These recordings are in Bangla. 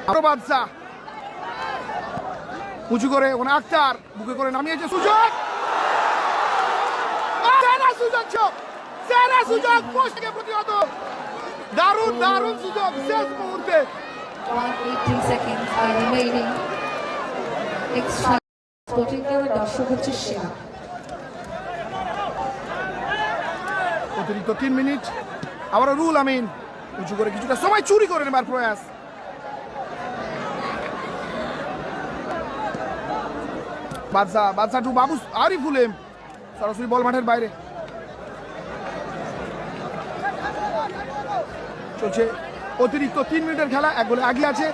আরো বাদশা উঁচু করে ওখানে আক্তার বুকে করে নামিয়েছে সুযোগ সেরা সুযোগ পোস্টকে প্রতিহত দারুণ দারুণ সুযোগ শেষ মুহূর্তে 180 seconds are remaining. Extra sporting এর দর্শক হচ্ছে সেরা। অতিরিক্ত 3 মিনিট আবারও রুল আমিন উঁচু করে কিছুটা সময় চুরি করে নেবার প্রয়াস বাদশা টু বাবু আরিফুল এম সরাসরি বল মাঠের বাইরে চলছে অতিরিক্ত 3 মিনিটের খেলা এক গোলে এগিয়ে আছে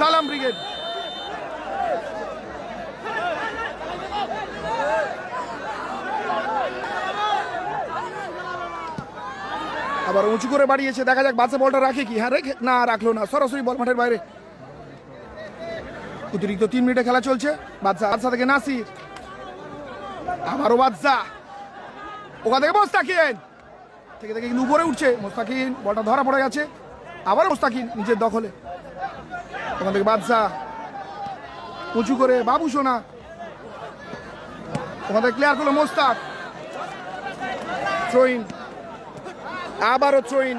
কালাম ব্রিগেড আবার উঁচু করে বাড়িয়েছে দেখা যাক বাদশা বলটা রাখে কি হ্যাঁ রেখে না রাখলো না সরাসরি বল মাঠের বাইরে অতিরিক্ত 3 মিনিটে খেলা চলছে বাদশা থেকে নাসির আবারও বাদশা ওখান থেকে মোস্তাকিন থেকে কিন্তু উপরে উঠছে মোস্তাকিন বলটা ধরা পড়ে গেছে আবার মোস্তাকিন নিজের দখলে ওখান থেকে বাদশা উঁচু করে বাবু সোনা ওখান থেকে ক্লিয়ার করলো মোস্তাক থ্রোইন আবারও থ্রোইন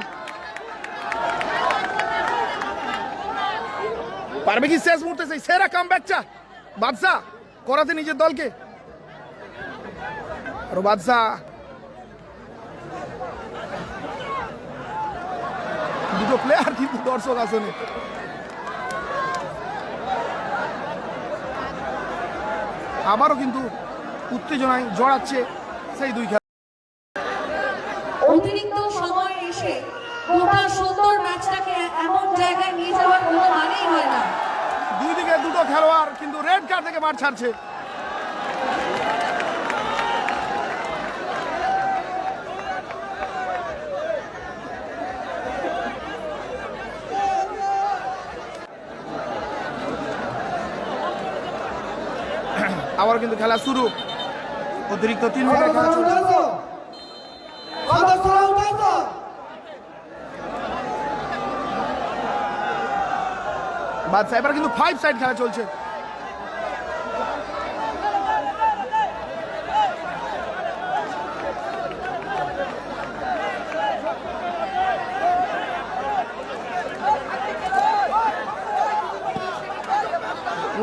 পারবে কি শেষ মুহূর্তে সেই সেরা কামব্যাকটা বাদশা করাতে নিজের দলকে আর বাদশা দুটো প্লেয়ার কিন্তু দর্শক আসনে আবারও কিন্তু উত্তেজনায় জড়াচ্ছে সেই দুই খেলা অতিরিক্ত সময় এসে গোটা সুন্দর ম্যাচটাকে এমন জায়গায় নিয়ে যাওয়ার কোনো মানেই হয় না দুই দিকে দুটো খেলোয়াড় কিন্তু রেড কার্ড থেকে মাঠ ছাড়ছে আবার কিন্তু খেলা শুরু অতিরিক্ত 3 মিনিটের খেলা চলছে বাদশা এবার কিন্তু 5 সাইড খেলা চলছে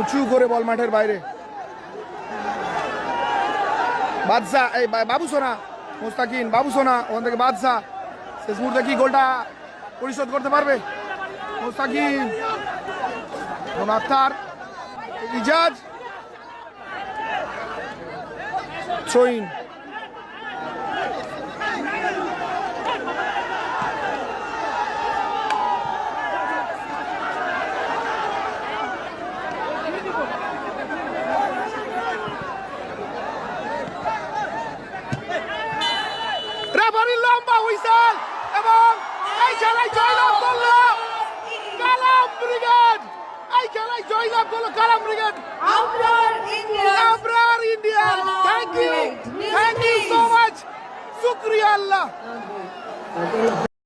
উঁচু করে বল মাঠের বাইরে বাদশা এই বাবু সোনা মোস্তাকিন বাবু সোনা ওখান থেকে বাদশা শেষ মুহূর্তে কি গোলটা পরিশোধ করতে পারবে মোস্তাকিন আক্তার ইজাজ থ্রোইন রেফারির লম্বা হুইসেল এবং এই খেলায় জয়লাভ করলো কালাম ব্রিগেড এই খেলায় জয়লাভ করলো Kalam brigade Abrar India thank you so much শুকরিয়া আল্লাহ